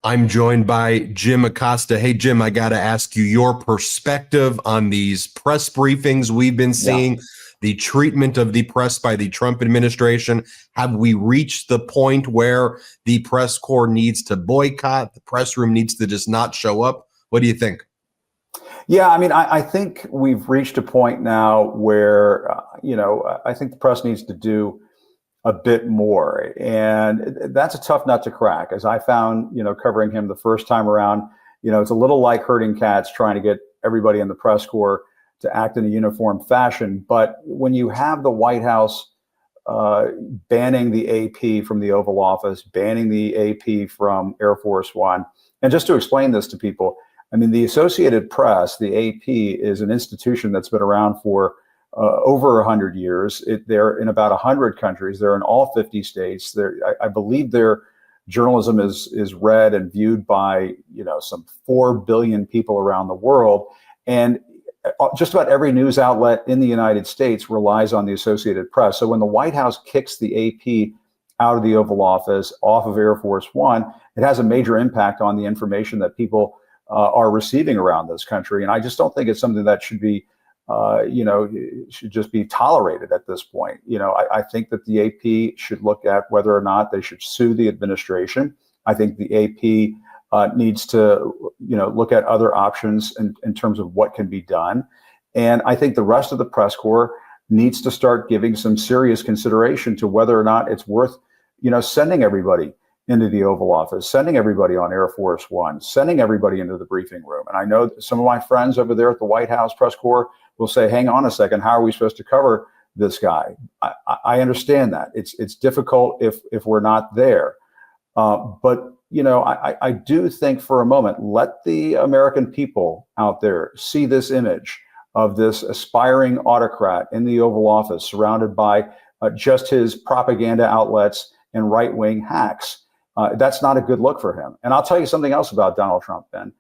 I'm joined by Jim Acosta. Hey, Jim, I got to ask you your perspective on these press briefings we've been Yeah. seeing, the treatment of the press by the Trump administration. Have we reached the point where the press corps needs to boycott? The press room needs to just not show up? What do you think? Yeah, I mean, I think we've reached a point now where, I think the press needs to do a bit more. And that's a tough nut to crack. As I found, covering him the first time around, it's a little like herding cats trying to get everybody in the press corps to act in a uniform fashion. But when you have the White House banning the AP from the Oval Office, banning the AP from Air Force One, and just to explain this to people, I mean, the Associated Press, the AP, is an institution that's been around for over 100 years. They're in about 100 countries. They're in all 50 states. I believe their journalism is read and viewed by some 4 billion people around the world, and just about every news outlet in the United States relies on the Associated Press. So when the White House kicks the AP out of the Oval Office, off of Air Force One, it has a major impact on the information that people are receiving around this country. And I just don't think it's something that should be, should just be tolerated at this point. I think that the AP should look at whether or not they should sue the administration. I think the AP needs to, look at other options in terms of what can be done. And I think the rest of the press corps needs to start giving some serious consideration to whether or not it's worth, sending everybody into the Oval Office, sending everybody on Air Force One, sending everybody into the briefing room. And I know some of my friends over there at the White House press corps will say, hang on a second, how are we supposed to cover this guy? I understand that. It's difficult if we're not there. But I do think for a moment, let the American people out there see this image of this aspiring autocrat in the Oval Office surrounded by just his propaganda outlets and right-wing hacks. That's not a good look for him. And I'll tell you something else about Donald Trump, Ben.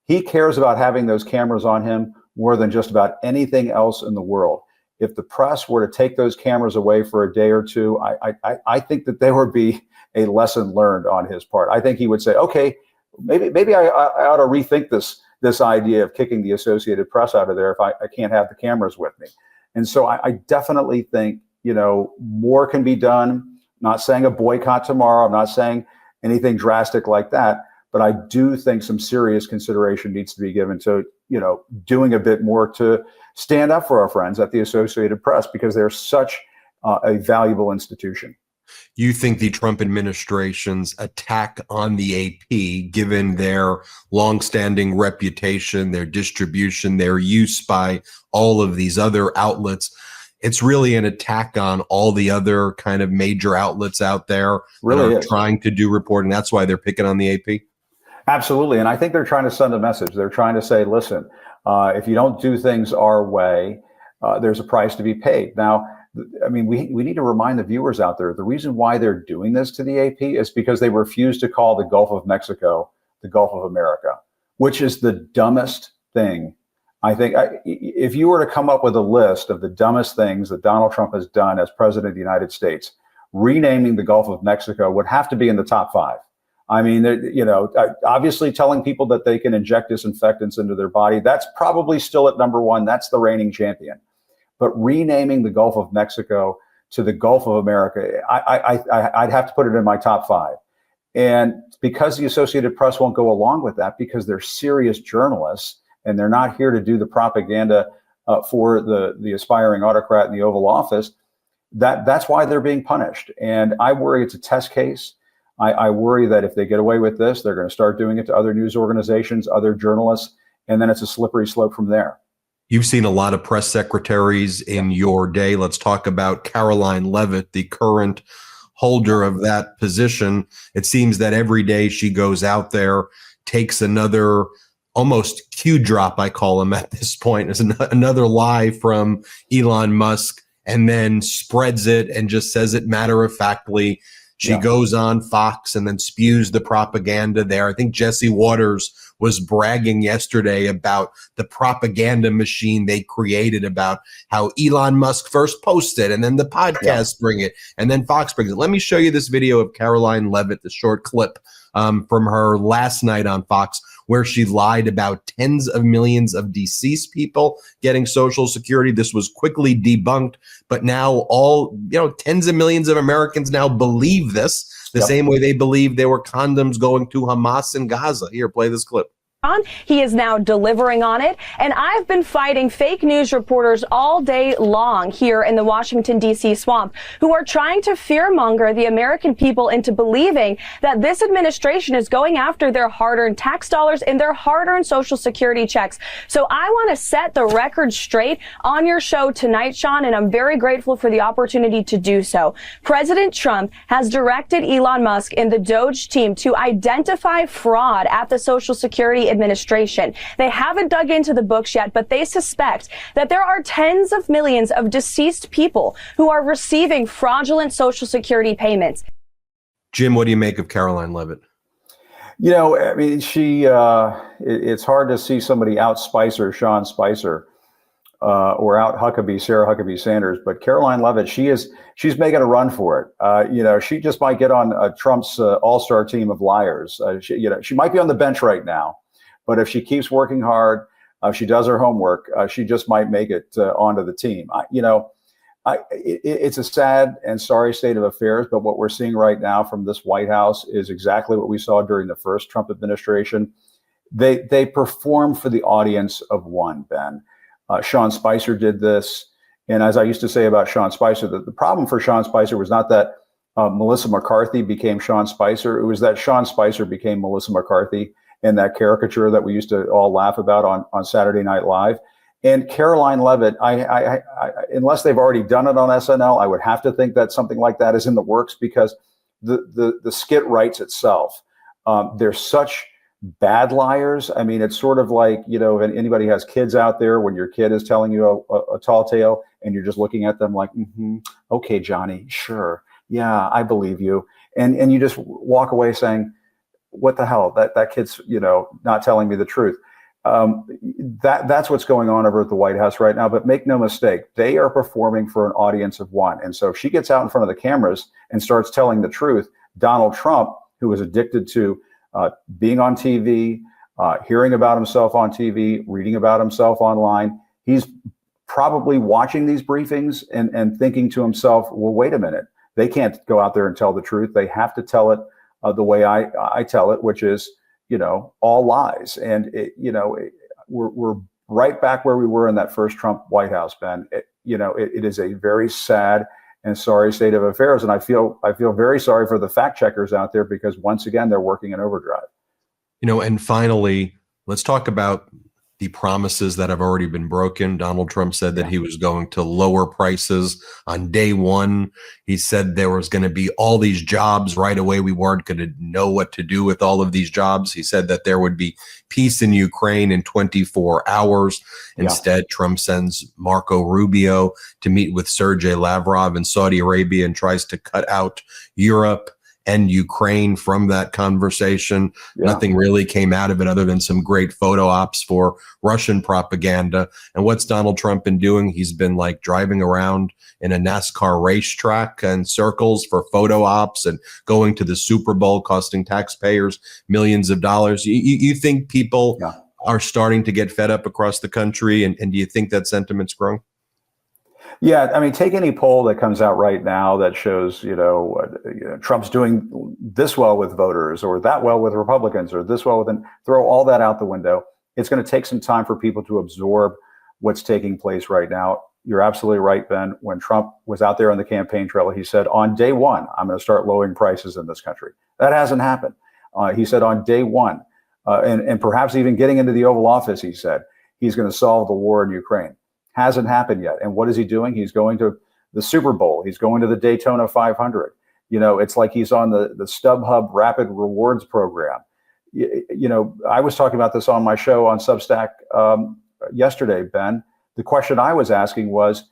He cares about having those cameras on him more than just about anything else in the world. If the press were to take those cameras away for a day or two, I think that there would be a lesson learned on his part. I think he would say, okay, maybe I ought to rethink this idea of kicking the Associated Press out of there if I can't have the cameras with me. And so I definitely think, more can be done. I'm not saying a boycott tomorrow. I'm not saying anything drastic like that. But I do think some serious consideration needs to be given to, doing a bit more to stand up for our friends at the Associated Press because they're such a valuable institution. You think the Trump administration's attack on the AP, given their longstanding reputation, their distribution, their use by all of these other outlets, it's really an attack on all the other kind of major outlets out there Really that are is. trying to do reporting? That's why they're picking on the AP? Absolutely. And I think they're trying to send a message. They're trying to say, listen, if you don't do things our way, there's a price to be paid. Now, I mean, we need to remind the viewers out there, the reason why they're doing this to the AP is because they refuse to call the Gulf of Mexico the Gulf of America, which is the dumbest thing. I think if you were to come up with a list of the dumbest things that Donald Trump has done as president of the United States, renaming the Gulf of Mexico would have to be in the top 5. I mean, obviously telling people that they can inject disinfectants into their body, that's probably still at number 1. That's the reigning champion. But renaming the Gulf of Mexico to the Gulf of America, I'd have to put it in my top 5. And because the Associated Press won't go along with that, because they're serious journalists and they're not here to do the propaganda for the aspiring autocrat in the Oval Office, that's why they're being punished. And I worry it's a test case. I worry that if they get away with this, they're going to start doing it to other news organizations, other journalists, and then it's a slippery slope from there. You've seen a lot of press secretaries in your day. Let's talk about Caroline Leavitt, the current holder of that position. It seems that every day she goes out there, takes another almost Q drop, I call him at this point, is another lie from Elon Musk, and then spreads it and just says it matter-of-factly. She goes on Fox and then spews the propaganda there. I think Jesse Waters was bragging yesterday about the propaganda machine they created, about how Elon Musk first posted and then the podcast bring it and then Fox brings it. Let me show you this video of Caroline Leavitt, the short clip from her last night on Fox, where she lied about tens of millions of deceased people getting Social Security. This was quickly debunked, but now tens of millions of Americans now believe this the same way they believe there were condoms going to Hamas in Gaza. Here, play this clip. He is now delivering on it. And I've been fighting fake news reporters all day long here in the Washington, D.C. swamp who are trying to fearmonger the American people into believing that this administration is going after their hard-earned tax dollars and their hard-earned Social Security checks. So I want to set the record straight on your show tonight, Sean, and I'm very grateful for the opportunity to do so. President Trump has directed Elon Musk and the Doge team to identify fraud at the Social Security administration. They haven't dug into the books yet, but they suspect that there are tens of millions of deceased people who are receiving fraudulent Social Security payments. Jim, what do you make of Caroline Leavitt? You know, I mean, it's hard to see somebody out Spicer, Sean Spicer, or out Sarah Huckabee Sanders, but Caroline Leavitt, she's making a run for it. She just might get on Trump's all-star team of liars. She might be on the bench right now, but if she keeps working hard, if she does her homework, she just might make it onto the team. It's a sad and sorry state of affairs, but what we're seeing right now from this White House is exactly what we saw during the first Trump administration. They perform for the audience of one, Ben. Sean Spicer did this. And as I used to say about Sean Spicer, the problem for Sean Spicer was not that Melissa McCarthy became Sean Spicer. It was that Sean Spicer became Melissa McCarthy in that caricature that we used to all laugh about on Saturday Night Live. And Caroline Leavitt, I unless they've already done it on SNL, I would have to think that something like that is in the works, because the skit writes itself. They're such bad liars. I mean, it's sort of like, if anybody has kids out there, when your kid is telling you a tall tale and you're just looking at them like, okay, Johnny, sure. Yeah, I believe you. And you just walk away saying, what the hell, that kid's, not telling me the truth. That's what's going on over at the White House right now. But make no mistake, they are performing for an audience of one. And so if she gets out in front of the cameras and starts telling the truth, Donald Trump, who is addicted to being on TV, hearing about himself on TV, reading about himself online, he's probably watching these briefings and thinking to himself, well, wait a minute, they can't go out there and tell the truth. They have to tell it the way I tell it, which is, all lies. And, we're right back where we were in that first Trump White House, Ben. It is a very sad and sorry state of affairs. And I feel very sorry for the fact checkers out there, because once again, they're working in overdrive. And finally, let's talk about the promises that have already been broken. Donald Trump said that he was going to lower prices on day one. He said there was going to be all these jobs right away. We weren't going to know what to do with all of these jobs. He said that there would be peace in Ukraine in 24 hours. Instead, Trump sends Marco Rubio to meet with Sergei Lavrov in Saudi Arabia and tries to cut out Europe and Ukraine from that conversation. Nothing really came out of it other than some great photo ops for Russian propaganda. And what's Donald Trump been doing? He's been like driving around in a NASCAR racetrack in circles for photo ops and going to the Super Bowl, costing taxpayers millions of dollars. You think people are starting to get fed up across the country? And do you think that sentiment's growing? Yeah, I mean, take any poll that comes out right now that shows, Trump's doing this well with voters, or that well with Republicans, or this well with them. Throw all that out the window. It's going to take some time for people to absorb what's taking place right now. You're absolutely right, Ben. When Trump was out there on the campaign trail, he said, on day one, I'm going to start lowering prices in this country. That hasn't happened. He said on day one, and perhaps even getting into the Oval Office, he said he's going to solve the war in Ukraine. Hasn't happened yet. And what is he doing? He's going to the Super Bowl. He's going to the Daytona 500. It's like he's on the StubHub Rapid Rewards program. I was talking about this on my show on Substack yesterday, Ben. The question I was asking was,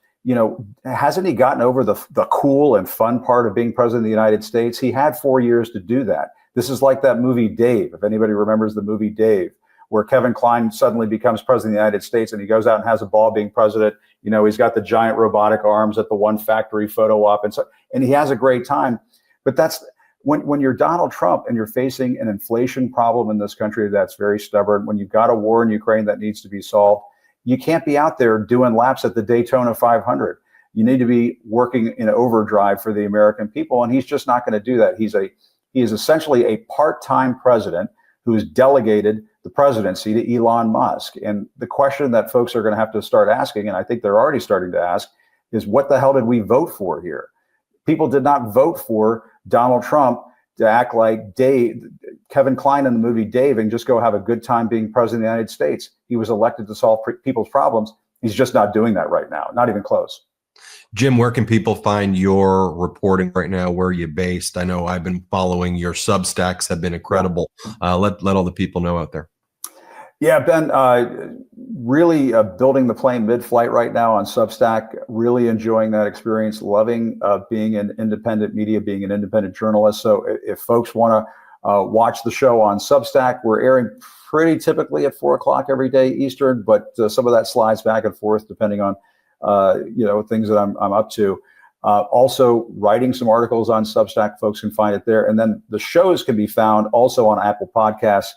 hasn't he gotten over the cool and fun part of being president of the United States? He had 4 years to do that. This is like that movie Dave, if anybody remembers the movie Dave, where Kevin Kline suddenly becomes president of the United States and he goes out and has a ball being president. He's got the giant robotic arms at the one factory photo op. And he has a great time. But that's when you're Donald Trump and you're facing an inflation problem in this country that's very stubborn, when you've got a war in Ukraine that needs to be solved, you can't be out there doing laps at the Daytona 500. You need to be working in overdrive for the American people, and he's just not going to do that. He is essentially a part-time president who has delegated the presidency to Elon Musk. And the question that folks are going to have to start asking, and I think they're already starting to ask, is what the hell did we vote for here? People did not vote for Donald Trump to act like Kevin Kline in the movie Dave and just go have a good time being president of the United States. He was elected to solve people's problems. He's just not doing that right now, not even close. Jim, where can people find your reporting right now? Where are you based? I know I've been following your Substacks, have been incredible. Let all the people know out there. Yeah, Ben, really building the plane mid-flight right now on Substack, really enjoying that experience, loving being in independent media, being an independent journalist. So if folks want to watch the show on Substack, we're airing pretty typically at 4 o'clock every day Eastern, but some of that slides back and forth depending on things that I'm up to. Also writing some articles on Substack, folks can find it there. And then the shows can be found also on Apple Podcasts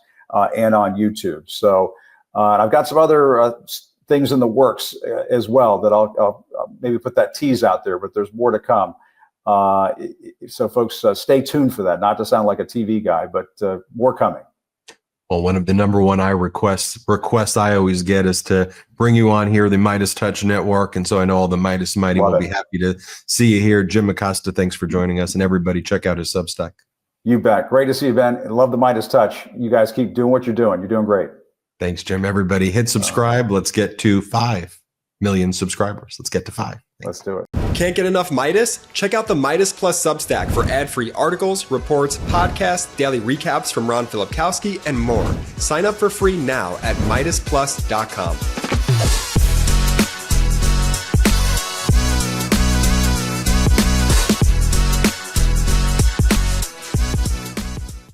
and on YouTube. So I've got some other things in the works as well that I'll maybe put that tease out there, but there's more to come. So folks, stay tuned for that. Not to sound like a TV guy, but more coming. Well, one of the number one requests I always get is to bring you on here, the MeidasTouch Network. And so I know all the Meidas Mighty will be happy to see you here. Jim Acosta, thanks for joining us. And everybody, check out his Substack. You bet. Great to see you, Ben. Love the MeidasTouch. You guys keep doing what you're doing. You're doing great. Thanks, Jim. Everybody, hit subscribe. Let's get to 5 million subscribers. Let's get to 5. Thanks. Let's do it. Can't get enough Meidas? Check out the Meidas Plus Substack for ad-free articles, reports, podcasts, daily recaps from Ron Filipkowski, and more. Sign up for free now at MeidasPlus.com.